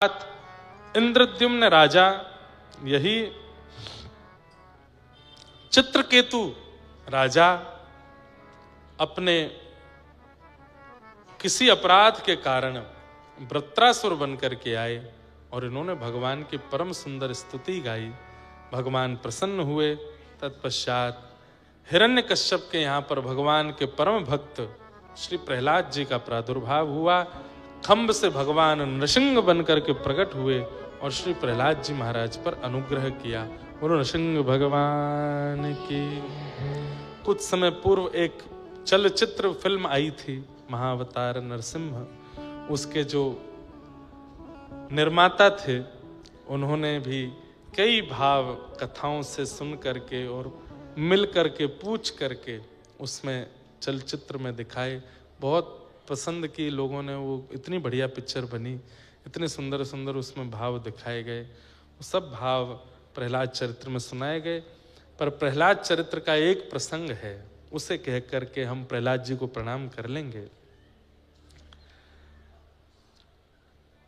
इंद्रद्युम्न राजा, यही चित्रकेतु राजा अपने किसी अपराध के कारण वृत्रासुर बनकर के आए और इन्होंने भगवान की परम सुंदर स्तुति गाई। भगवान प्रसन्न हुए। तत्पश्चात हिरण्यकश्यप के यहाँ पर भगवान के परम भक्त श्री प्रहलाद जी का प्रादुर्भाव हुआ। खंभ से भगवान नृसिंह बनकर के प्रकट हुए और श्री प्रहलाद जी महाराज पर अनुग्रह किया। बोलो नृसिंह भगवान की। कुछ समय पूर्व एक चलचित्र फिल्म आई थी महाअवतार नरसिंह। उसके जो निर्माता थे उन्होंने भी कई भाव कथाओं से सुन करके और मिल करके पूछ करके उसमें चलचित्र में दिखाए। बहुत पसंद की लोगों ने। वो इतनी बढ़िया पिक्चर बनी, इतने सुंदर सुंदर उसमें भाव दिखाए गए। वो सब भाव प्रहलाद चरित्र में सुनाए गए। पर प्रहलाद चरित्र का एक प्रसंग है, उसे कह करके हम प्रहलाद जी को प्रणाम कर लेंगे।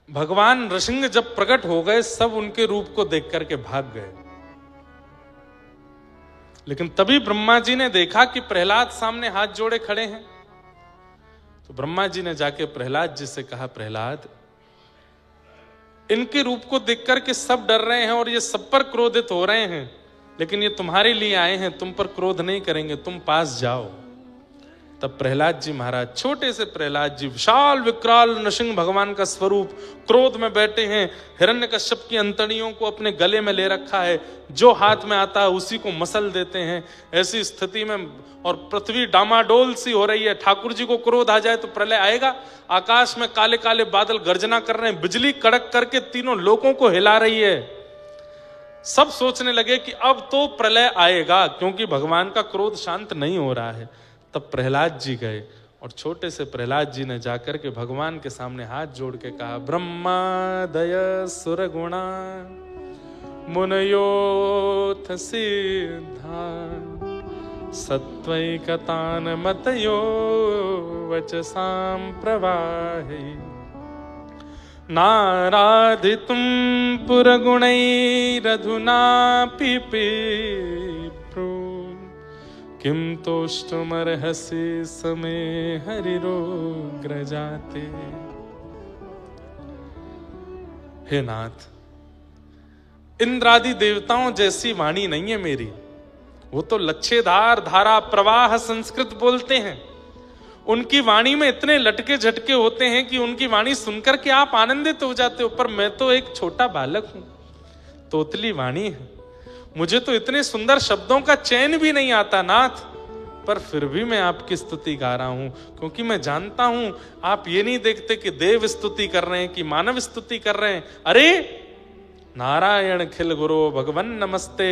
भगवान नृसिंह जब प्रकट हो गए, सब उनके रूप को देख करके भाग गए। लेकिन तभी ब्रह्मा जी ने देखा कि प्रहलाद सामने हाथ जोड़े खड़े हैं। तो ब्रह्मा जी ने जाके प्रहलाद जी से कहा, प्रहलाद, इनके रूप को देख करके सब डर रहे हैं और ये सब पर क्रोधित हो रहे हैं, लेकिन ये तुम्हारे लिए आए हैं, तुम पर क्रोध नहीं करेंगे, तुम पास जाओ। तब प्रहलाद जी महाराज, छोटे से प्रहलाद जी, विशाल विकराल नृसिंह भगवान का स्वरूप, क्रोध में बैठे हैं। हिरण्यकश्यप की अंतड़ियों को अपने गले में ले रखा है, जो हाथ में आता है उसी को मसल देते हैं। ऐसी स्थिति में और पृथ्वी डामाडोल सी हो रही है। ठाकुर जी को क्रोध आ जाए तो प्रलय आएगा। आकाश में काले काले बादल गर्जना कर रहे हैं, बिजली कड़क करके तीनों लोगों को हिला रही है। सब सोचने लगे कि अब तो प्रलय आएगा, क्योंकि भगवान का क्रोध शांत नहीं हो रहा है। तब प्रहलाद जी गए और छोटे से प्रहलाद जी ने जाकर के भगवान के सामने हाथ जोड़ के कहा, ब्रह्मादय सुरगुणा मुनयोथ सिद्धा सत्वैकतान मतयो वचसां प्रवाहे नाराधितुं पुरगुणैरधुनापि किम तोष्टुमर्हसि समे हरिरोग्रजाते। हे नाथ, इंद्रादि देवताओं जैसी वाणी नहीं है मेरी। वो तो लच्छेदार धारा प्रवाह संस्कृत बोलते हैं। उनकी वाणी में इतने लटके झटके होते हैं कि उनकी वाणी सुनकर के आप आनंदित हो जाते हो। पर मैं तो एक छोटा बालक हूं, तोतली वाणी है। मुझे तो इतने सुंदर शब्दों का चयन भी नहीं आता नाथ। पर फिर भी मैं आपकी स्तुति गा रहा हूं, क्योंकि मैं जानता हूं आप ये नहीं देखते कि देव स्तुति कर रहे हैं कि मानव स्तुति कर रहे हैं। अरे नारायण खिल गुरु भगवन नमस्ते।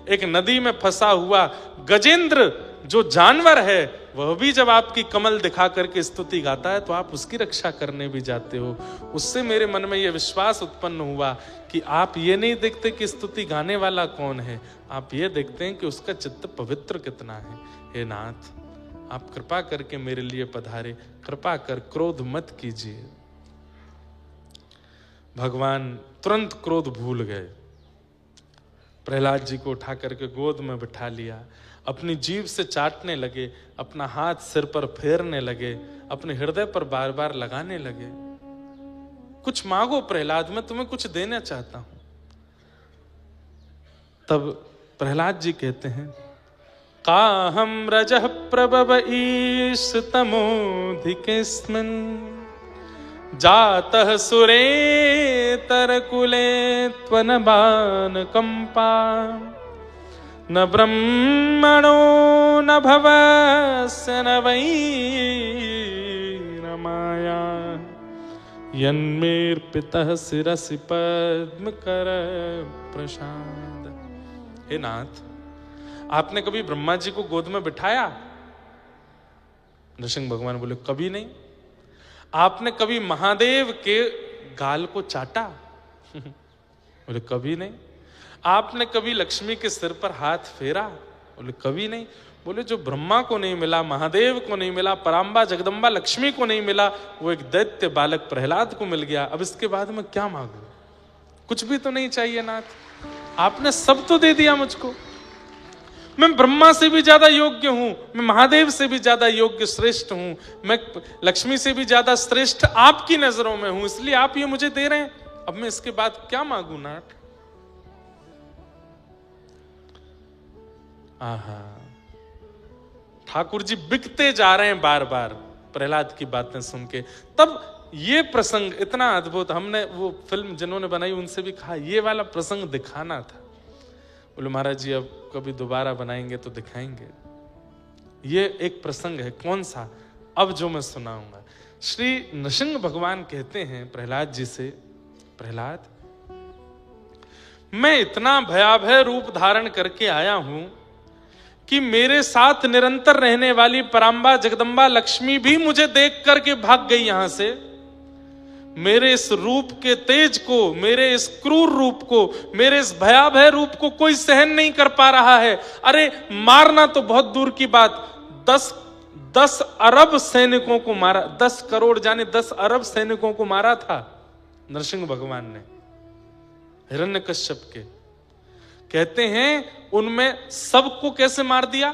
एक नदी में फंसा हुआ गजेंद्र जो जानवर है, वह भी जब आपकी कमल दिखा करके स्तुति गाता है तो आप उसकी रक्षा करने भी जाते हो। उससे मेरे मन में यह विश्वास उत्पन्न हुआ कि आप ये नहीं देखते कि स्तुति गाने वाला कौन है, आप ये देखते हैं कि उसका चित्त पवित्र कितना है। हे नाथ, आप कृपा करके मेरे लिए पधारे, कृपा कर क्रोध मत कीजिए। भगवान तुरंत क्रोध भूल गए। प्रहलाद जी को उठा करके गोद में बिठा लिया, अपनी जीभ से चाटने लगे, अपना हाथ सिर पर फेरने लगे, अपने हृदय पर बार बार लगाने लगे। कुछ मांगो प्रहलाद, मैं तुम्हें कुछ देना चाहता हूं। तब प्रहलाद जी कहते हैं, काहम रजः प्रभव ईश तमोधिकेस्मिन् जातः सुरेतर कुले त्वनबान कंपा न ब्रह्मणो न भवस्य न वै न माया यन्मेर्पितः शिरसि पद्म कर प्रसाद। हे नाथ, आपने कभी ब्रह्मा जी को गोद में बिठाया? नृसिंह भगवान बोले, कभी नहीं। आपने कभी महादेव के गाल को चाटा? बोले, कभी नहीं। आपने कभी लक्ष्मी के सिर पर हाथ फेरा? बोले, कभी नहीं। बोले जो ब्रह्मा को नहीं मिला, महादेव को नहीं मिला, पराम्बा जगदम्बा लक्ष्मी को नहीं मिला, वो एक दैत्य बालक प्रहलाद को मिल गया। अब इसके बाद मैं क्या मांगू? कुछ भी तो नहीं चाहिए नाथ, आपने सब तो दे दिया मुझको। मैं ब्रह्मा से भी ज्यादा योग्य हूं, मैं महादेव से भी ज्यादा योग्य श्रेष्ठ हूं, मैं लक्ष्मी से भी ज्यादा श्रेष्ठ आपकी नजरों में हूं, इसलिए आप ये मुझे दे रहे हैं। अब मैं इसके बाद क्या मांगू नाथ? आहा, ठाकुर जी बिकते जा रहे हैं बार बार प्रहलाद की बातें सुन के। तब ये प्रसंग इतना अद्भुत, हमने वो फिल्म जिन्होंने बनाई उनसे भी कहा ये वाला प्रसंग दिखाना था। बोले महाराज जी अब कभी दोबारा बनाएंगे तो दिखाएंगे। ये एक प्रसंग है, कौन सा? अब जो मैं सुनाऊंगा। श्री नृसिंह भगवान कहते हैं प्रहलाद जी से, प्रहलाद मैं इतना भयावह रूप धारण करके आया हूं कि मेरे साथ निरंतर रहने वाली पराम्बा जगदम्बा लक्ष्मी भी मुझे देख करके भाग गई यहां से। मेरे इस रूप के तेज को, मेरे इस क्रूर रूप को, मेरे इस भयावह रूप को कोई सहन नहीं कर पा रहा है। अरे मारना तो बहुत दूर की बात, 10 अरब सैनिकों को मारा, 10 करोड़ जाने 10 अरब सैनिकों को मारा था नरसिंह भगवान ने हिरण्यकश्यप के। कहते हैं उनमें सबको कैसे मार दिया?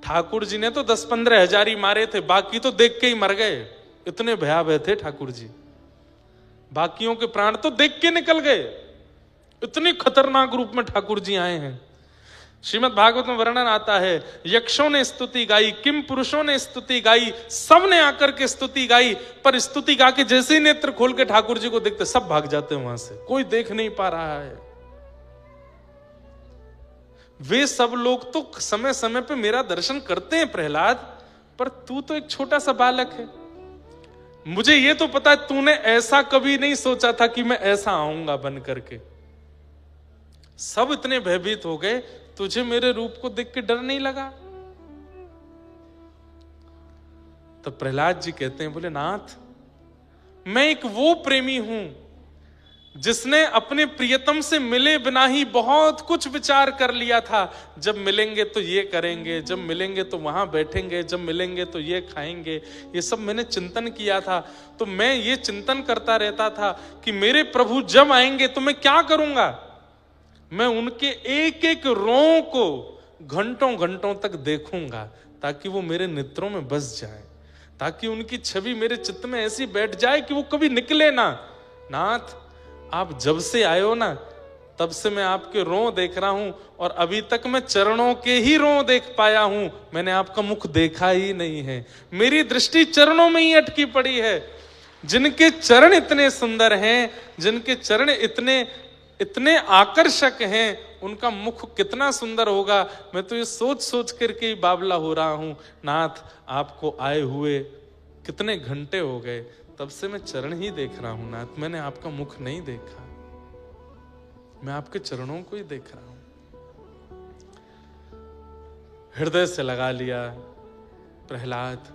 ठाकुर जी ने तो 10-15 हजार ही मारे थे, बाकी तो देख के ही मर गए, इतने भयावह थे ठाकुर जी। बाकियों के प्राण तो देख के निकल गए, इतने खतरनाक रूप में ठाकुर जी आए हैं। श्रीमद् भागवत में वर्णन आता है, यक्षों ने स्तुति गाई, किम पुरुषों ने स्तुति गाई, सब ने आकर के स्तुति गाई, पर स्तुति गा के जैसे ही नेत्र खोल के ठाकुर जी को देखते सब भाग जाते हैं वहां से, कोई देख नहीं पा रहा है। वे सब लोग तो समय समय पे मेरा दर्शन करते हैं प्रहलाद, पर तू तो एक छोटा सा बालक है। मुझे ये तो पता है तूने ऐसा कभी नहीं सोचा था कि मैं ऐसा आऊंगा बन करके। सब इतने भयभीत हो गए, तुझे मेरे रूप को देख के डर नहीं लगा? तो प्रहलाद जी कहते हैं, बोले नाथ मैं एक वो प्रेमी हूं जिसने अपने प्रियतम से मिले बिना ही बहुत कुछ विचार कर लिया था। जब मिलेंगे तो ये करेंगे, जब मिलेंगे तो वहां बैठेंगे, जब मिलेंगे तो ये खाएंगे, ये सब मैंने चिंतन किया था। तो मैं ये चिंतन करता रहता था कि मेरे प्रभु जब आएंगे तो मैं क्या करूंगा। मैं उनके एक एक रों को घंटों घंटों तक देखूंगा ताकि वो मेरे नेत्रों में बस जाए, ताकि उनकी छवि मेरे चित्त में ऐसी बैठ जाए कि वो कभी निकले ना। नाथ आप जब से आए हो ना, तब से मैं आपके रों देख रहा हूं, और अभी तक मैं चरणों के ही रों देख पाया हूं, मैंने आपका मुख देखा ही नहीं है। मेरी दृष्टि चरणों में ही अटकी पड़ी है। जिनके चरण इतने सुंदर हैं, जिनके चरण इतने आकर्षक हैं, उनका मुख कितना सुंदर होगा। मैं तो ये सोच सोच करके ही बावला हो रहा हूं। नाथ आपको आए हुए कितने घंटे हो गए, तब से मैं चरण ही देख रहा हूं नाथ, मैंने आपका मुख नहीं देखा, मैं आपके चरणों को ही देख रहा हूं। हृदय से लगा लिया प्रहलाद।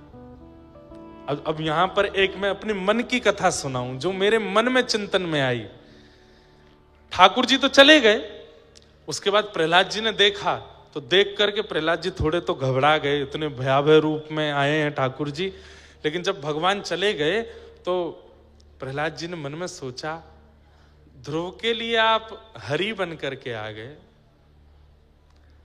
अब यहां पर एक मैं अपने मन की कथा सुनाऊं जो मेरे मन में चिंतन में आई। ठाकुर जी तो चले गए, उसके बाद प्रहलाद जी ने देखा, तो देख करके प्रहलाद जी थोड़े तो घबरा गए, इतने भयावह रूप में आए हैं ठाकुर जी। लेकिन जब भगवान चले गए तो प्रहलाद जी ने मन में सोचा, ध्रुव के लिए आप हरि बन करके आ गए,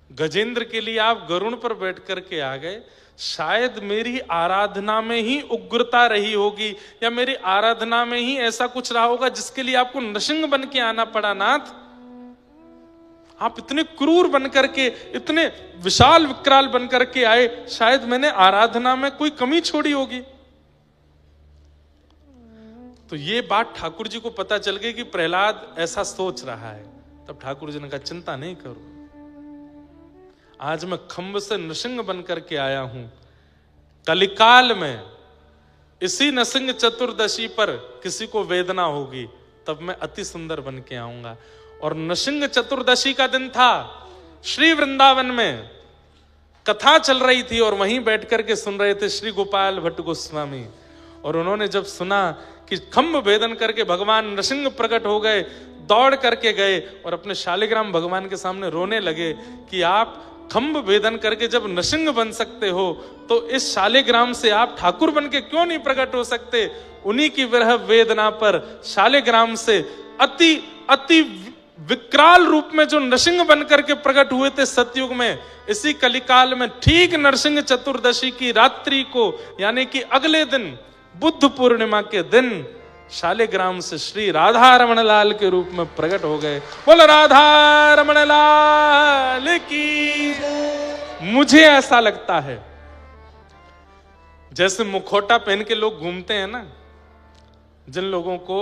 गजेंद्र के लिए आप गरुण पर बैठ करके आ गए, शायद मेरी आराधना में ही उग्रता रही होगी, या मेरी आराधना में ही ऐसा कुछ रहा होगा जिसके लिए आपको नृसिंह बन के आना पड़ा। नाथ आप इतने क्रूर बन करके, इतने विशाल विकराल बन करके आए, शायद मैंने आराधना में कोई कमी छोड़ी होगी। तो ये बात ठाकुर जी को पता चल गई कि प्रहलाद ऐसा सोच रहा है। तब ठाकुर जी ने कहा, चिंता नहीं करो, आज मैं खंभ से नृसिंह बन करके आया हूं। कलिकाल में इसी नृसिंह चतुर्दशी पर किसी को वेदना होगी, तब मैं अति सुंदर बन के आऊंगा। और नृसिंह चतुर्दशी का दिन था, श्री वृंदावन में कथा चल रही थी और वहीं बैठ करके सुन रहे थे श्री गोपाल भट्ट गोस्वामी। और उन्होंने जब सुना कि खंभ भेदन करके भगवान नृसिंह प्रकट हो गए, दौड़ करके गए और अपने शालिग्राम भगवान के सामने रोने लगे कि आप खंभ भेदन करके जब नृसिंह बन सकते हो, तो इस शालिग्राम से आप ठाकुर बन के क्यों नहीं प्रकट हो सकते। उन्हीं की विरह वेदना पर शालिग्राम से अति अति विकराल रूप में जो नृसिंह बनकर के प्रकट हुए थे सतयुग में, इसी कलिकाल में ठीक नरसिंह चतुर्दशी की रात्रि को, यानी कि अगले दिन बुद्ध पूर्णिमा के दिन शालिग्राम से श्री राधा रमण लाल के रूप में प्रकट हो गए। बोल राधा रमण लाल की। मुझे ऐसा लगता है जैसे मुखौटा पहन के लोग घूमते हैं ना, जिन लोगों को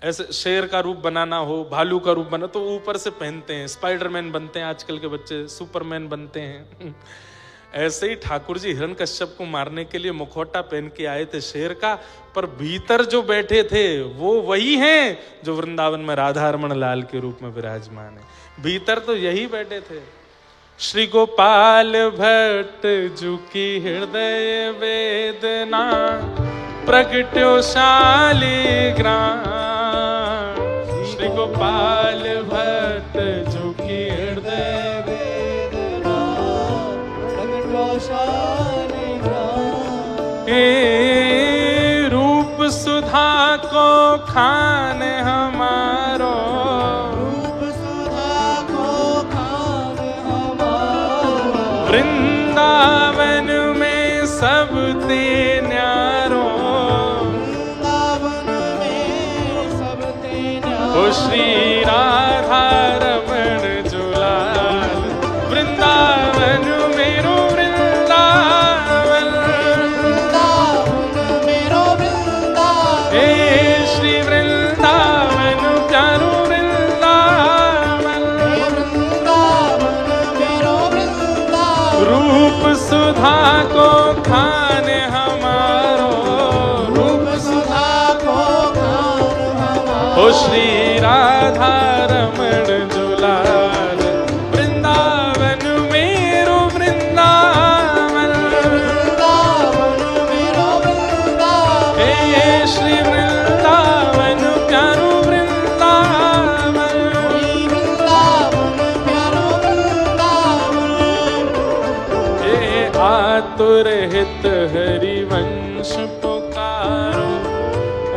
ऐसे शेर का रूप बनाना हो, भालू का रूप बना, तो ऊपर से पहनते हैं, स्पाइडरमैन बनते हैं, आजकल के बच्चे सुपरमैन बनते हैं। ऐसे ही ठाकुर जी हिरण्यकश्यप को मारने के लिए मुखौटा पहन के आए थे शेर का, पर भीतर जो बैठे थे वो वही हैं जो वृंदावन में राधा रमण लाल के रूप में विराजमान है। भीतर तो यही बैठे थे। श्री गोपाल भट्ट जू की हृदय वेदना प्रगट्यो शालिग्राम। श्री गोपाल भट्ट जू की हृदय वेदना प्रगट्यो शालिग्राम। रूप सुधा को खान हमारो, वृंदावन में सब ते न्यारो, वृंदावन में सब ते न्यारो। श्री राधा रमण जुलाल, वृंदावन मेरो वृंदावन, वृंदावन मेरो वृंदावन। हे श्री वृंदावन प्यारो सुधा को खाने हमारो, रूप सुधा को खाने हमारो। श्री राधा रमण जुलाल, वृंदावन मेरो वृंदावन, वृंदावन मेरो वृंदावन। हे श्री वृंदावन प्यारो वृंदावन, वृंदावन प्यारो वृंदावन। आतुर हित हरिवंश पुकारो,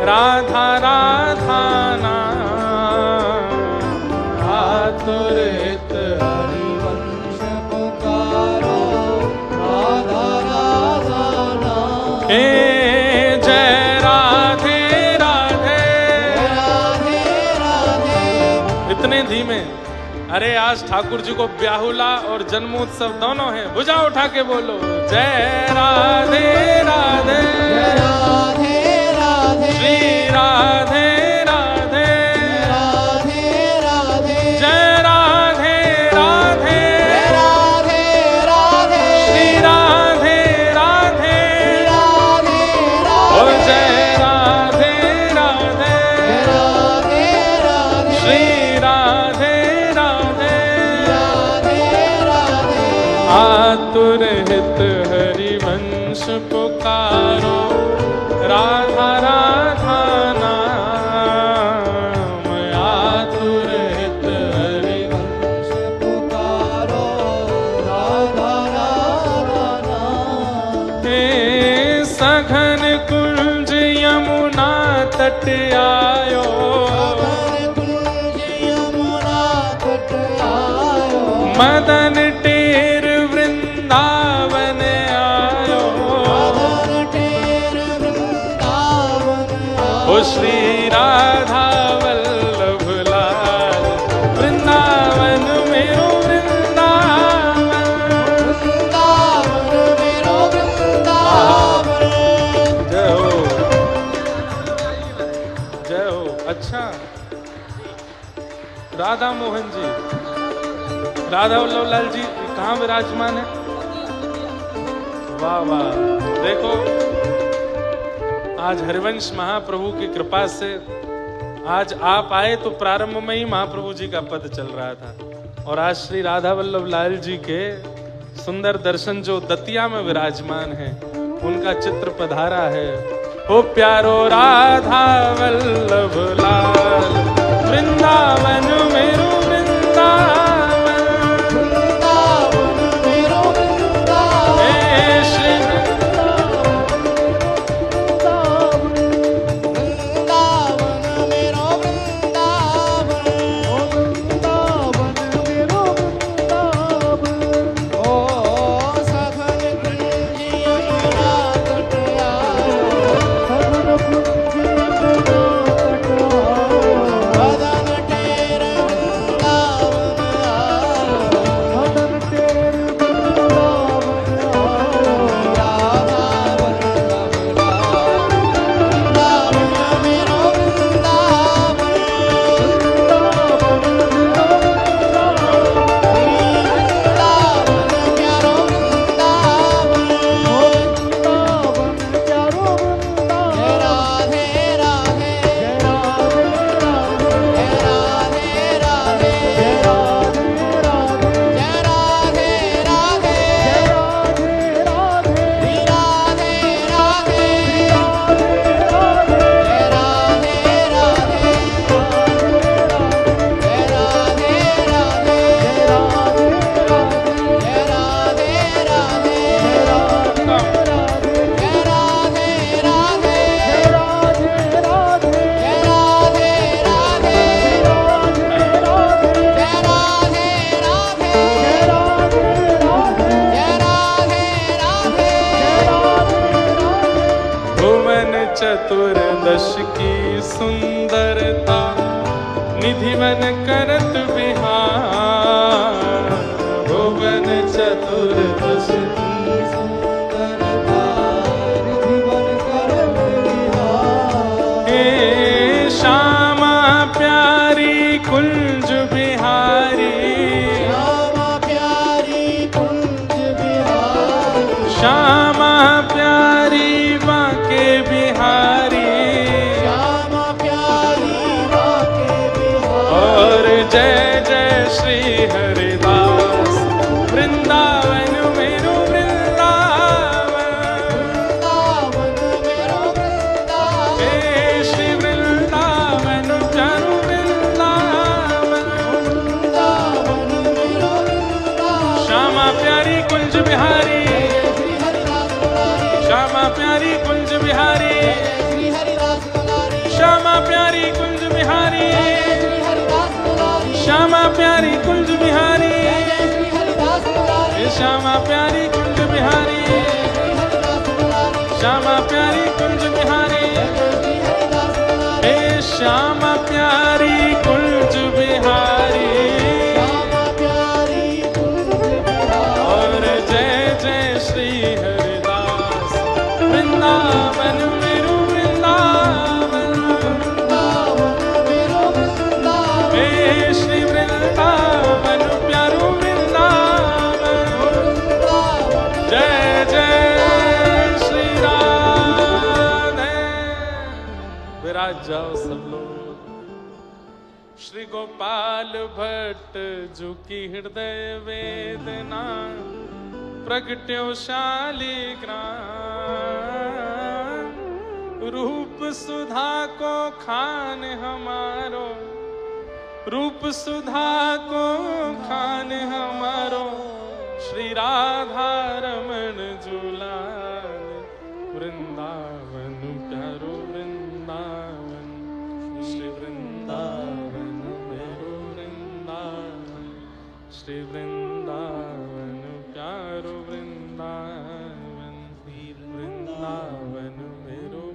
राधा राधा नाम। आतुर हित हरिवंश पुकारो, राधा राधा नाम। हे जय राधे राधे, राधे राधे। इतने धीमे। अरे आज ठाकुर जी को ब्याहुला और जन्मोत्सव दोनों हैं। भुजा उठा के बोलो जय राधे राधे, राधे राधे, श्री राधे राधे, राधे राधे, जय राधे राधे, राधे राधे, श्री राधे राधे, राधे राधे, ओ जय राधे राधे, राधे राधे, श्री राधे। आतुर हित हरिवंश पुकारो, राधा राधा नाम। आतुर हित हरिवंश पुकारो, राधा राधा नाम। हे सघन कुंज यमुना तट आयो, यमुना तट आयो। मदन टेर वृंदावन आयो, मदन टेर वृंदावन आयो। ओ श्री राधा वल्लभ लाल, वृंदावन मेरो वृंदावन, वृंदावन मेरो वृंदावन। जय हो, जय हो। अच्छा, राधा मोहन जी, राधा वल्लभ लाल जी कहाँ विराजमान है? वाह वाह। देखो आज हरिवंश महाप्रभु की कृपा से आज आप आए तो प्रारंभ में ही महाप्रभु जी का पद चल रहा था, और आज श्री राधा वल्लभ लाल जी के सुंदर दर्शन जो दतिया में विराजमान है उनका चित्र पधारा है। ओ प्यारो राधा वल्लभ लाल, वृंदावन मेरो वृंदावन, निधिवन करत बिहार, भुवन चतुर्दश श्यामा प्यारी कुंज बिहारी, श्यामा प्यारी कुंज बिहारी, श्यामा प्यारी बांके बिहारी, श्यामा प्यारी बांके बिहारी। और जय जय श्री हरिदास वृंदावन मेरो वृंदावन, वृंदावन मेरो वृंदावन, हे श्री वृंदावन चारु वृंदावन, वृंदावन मेरो वृंदावन। श्यामा प्यारी कुंज बिहारी, श्री हरिदास दुलारी, श्यामा प्यारी कुंज बिहारी, श्री हरिदास दुलारी, श्यामा प्यारी कुंज बिहारी, श्री हरिदास दुलारी, श्यामा प्यारी कुंज बिहारी, श्री हरिदास दुलारी, श्यामा प्यारी कुंज बिहारी, श्री हरिदास दुलारी, श्यामा प्यारी कुंज बिहारी, श्री हरिदास दुलारी। हे श्यामा प्यारी कुंज बिहारी, श्यामा प्यारी कुंज बिहारी। और जय जय श्री हरिदास वृंदावन मेरो वृंदावन, वृंदावन मेरो वृंदावन, हे श्री वृंदावन प्यारो वृंदावन, वृंदावन जय जय श्री राधे। विराज जाओ सब लोग। श्री गोपाल भट्ट जू की हृदय वेदना, प्रगट्यो शालिग्राम, रूप सुधा को खान हमारो, रूप सुधा को खान हमारो, श्री राधा रमण जुलाल, वृंदावन प्यारो वृंदावन, श्री वृंदावन मेरो वृंदावन, श्री वृंदावन प्यारो वृंदावन, वृंदावन मेरो।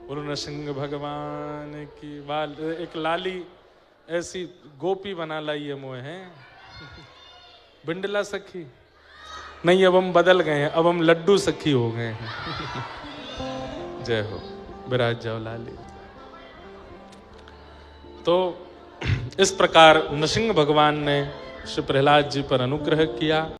बोलो नरसिंह भगवान की। वाल एक लाली ऐसी गोपी बना लाई है मोह है बिंडला सखी नहीं, अब हम बदल गए हैं, अब हम लड्डू सखी हो गए हैं। जय हो, विराज जाओ लाली। तो इस प्रकार नरसिंह भगवान ने श्री प्रहलाद जी पर अनुग्रह किया।